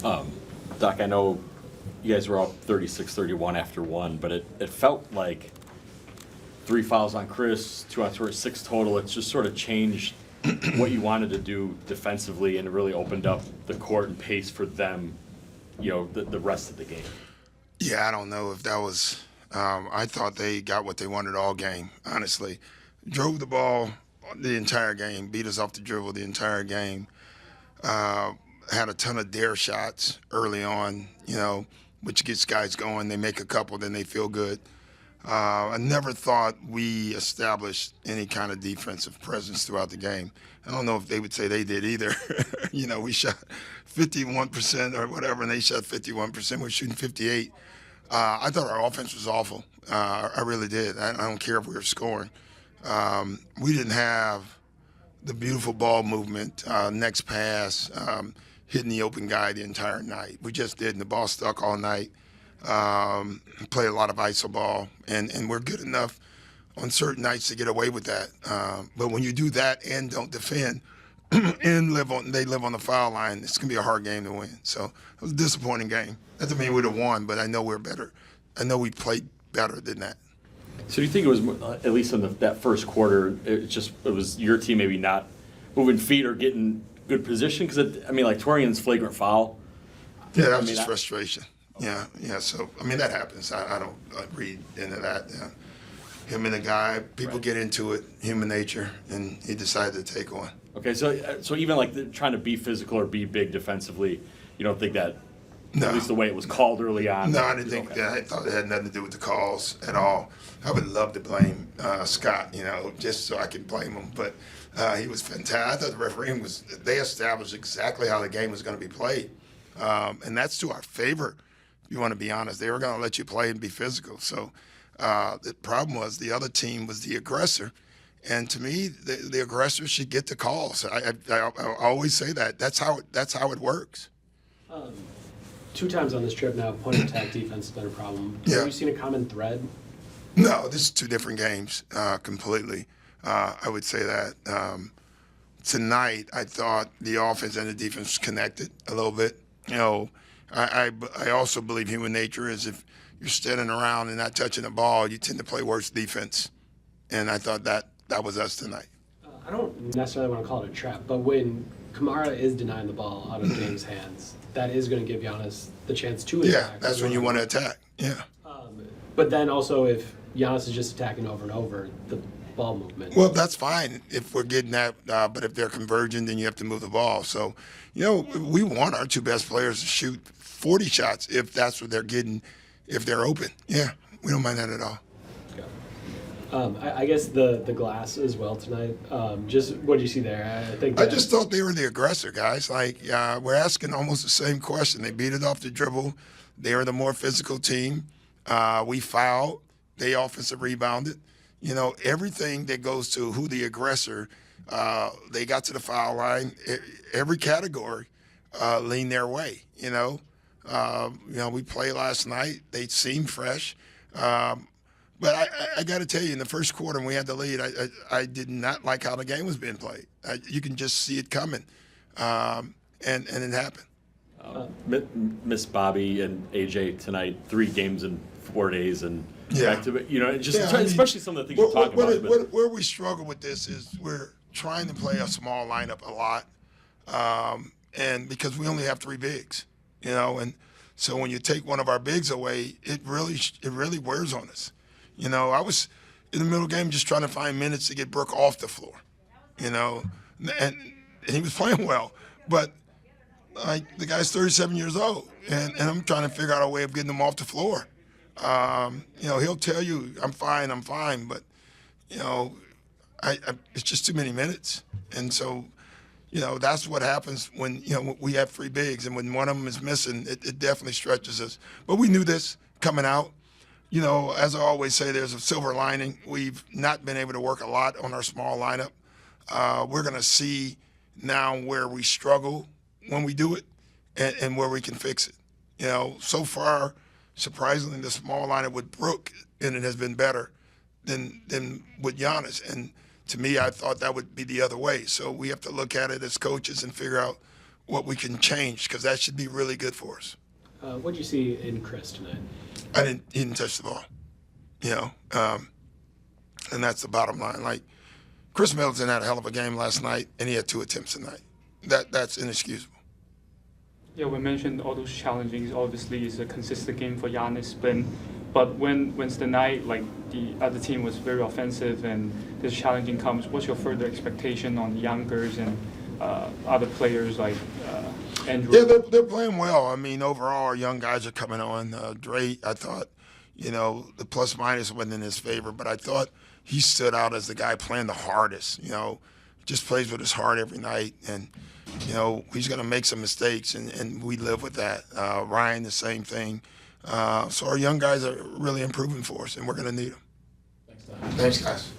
Doc, I know you guys were up 36-31 after one, but it felt like 3 fouls on Khris, 2 on Torres, 6 total. It's just sort of changed what you wanted to do defensively, and it really opened up the court and pace for them, the rest of the game. Yeah, I don't know if that was. I thought they got what they wanted all game, honestly. Drove the ball the entire game, beat us off the dribble the entire game. Had a ton of dare shots early on, which gets guys going. They make a couple, then they feel good. I never thought we established any kind of defensive presence throughout the game. I don't know if they would say they did either. We shot 51% or whatever, and they shot 51%. We're shooting 58. I thought our offense was awful. I really did. I don't care if we were scoring. We didn't have the beautiful ball movement, next pass, hitting the open guy the entire night. We just didn't. The ball stuck all night. Play a lot of iso ball, and we're good enough on certain nights to get away with that. But when you do that and don't defend and they live on the foul line, it's gonna be a hard game to win. So it was a disappointing game. That doesn't mean we'd have won, but I know we're better. I know we played better than that. So do you think it was, at least in that first quarter, it was your team maybe not moving feet or getting good position? Because like Torian's flagrant foul. Yeah, that was just frustration. Yeah. So that happens. I don't read into that. Yeah. Him and the guy, people get into it, human nature, and he decided to take one. Okay, so even like trying to be physical or be big defensively, you don't think that? No. At least the way it was called early on. No, I didn't think that. I thought it had nothing to do with the calls at all. I would love to blame Scott, just so I could blame him. But he was fantastic. I thought the refereeing they established exactly how the game was going to be played. And that's to our favor, if you want to be honest. They were going to let you play and be physical. So the problem was the other team was the aggressor. And to me, the aggressor should get the calls. I always say that. That's how it works. 2 times on this trip now, point of attack defense has been a problem. Yeah. Have you seen a common thread? No, this is 2 different games completely. I would say that. Tonight, I thought the offense and the defense connected a little bit. I also believe human nature is if you're standing around and not touching the ball, you tend to play worse defense. And I thought that was us tonight. I don't necessarily want to call it a trap, but when Kamara is denying the ball out of James' hands, that is going to give Giannis the chance to attack. Yeah, that's when you want to attack. Yeah. But then also if Giannis is just attacking over and over, the ball movement. Well, that's fine if we're getting that, but if they're converging, then you have to move the ball. So, we want our 2 best players to shoot 40 shots if that's what they're getting, if they're open. Yeah, we don't mind that at all. I guess the glass as well tonight. Just what do you see there? I just thought they were the aggressor, guys. We're asking almost the same question. They beat it off the dribble. They are the more physical team. We fouled. They offensive rebounded. Everything that goes to who the aggressor, they got to the foul line. Every category leaned their way. We played last night. They seemed fresh. But I got to tell you, in the first quarter when we had the lead, I did not like how the game was being played. You can just see it coming, and it happened. Miss Bobby and AJ tonight, 3 games in 4 days, and Yeah. back to it. Especially some of the things you talk about. Where we struggle with this is we're trying to play a small lineup a lot, and because we only have 3 bigs, and so when you take one of our bigs away, it really wears on us. I was in the middle of the game just trying to find minutes to get Brooke off the floor, and he was playing well. But the guy's 37 years old, and I'm trying to figure out a way of getting him off the floor. He'll tell you, I'm fine, but, it's just too many minutes. And so, that's what happens when, we have 3 bigs, and when one of them is missing, it definitely stretches us. But we knew this coming out. As I always say, there's a silver lining. We've not been able to work a lot on our small lineup. We're going to see now where we struggle when we do it and where we can fix it. So far, surprisingly, the small lineup with Brooke in it has been better than with Giannis. And to me, I thought that would be the other way. So we have to look at it as coaches and figure out what we can change, because that should be really good for us. What did you see in Khris tonight? He didn't touch the ball, and that's the bottom line. Like, Khris Middleton had a hell of a game last night, and he had 2 attempts tonight. That's inexcusable. Yeah, we mentioned all those challenges. Obviously, it's a consistent game for Giannis, but when's the night, like the other team was very offensive and this challenging comes, what's your further expectation on the youngers and other players like Andrew? Yeah, they're playing well. I mean, overall, our young guys are coming on. Dre, I thought, the plus minus wasn't in his favor, but I thought he stood out as the guy playing the hardest. Just plays with his heart every night, and he's going to make some mistakes, and we live with that. Ryan, the same thing. So our young guys are really improving for us, and we're going to need them. Thanks, Don. Thanks, guys.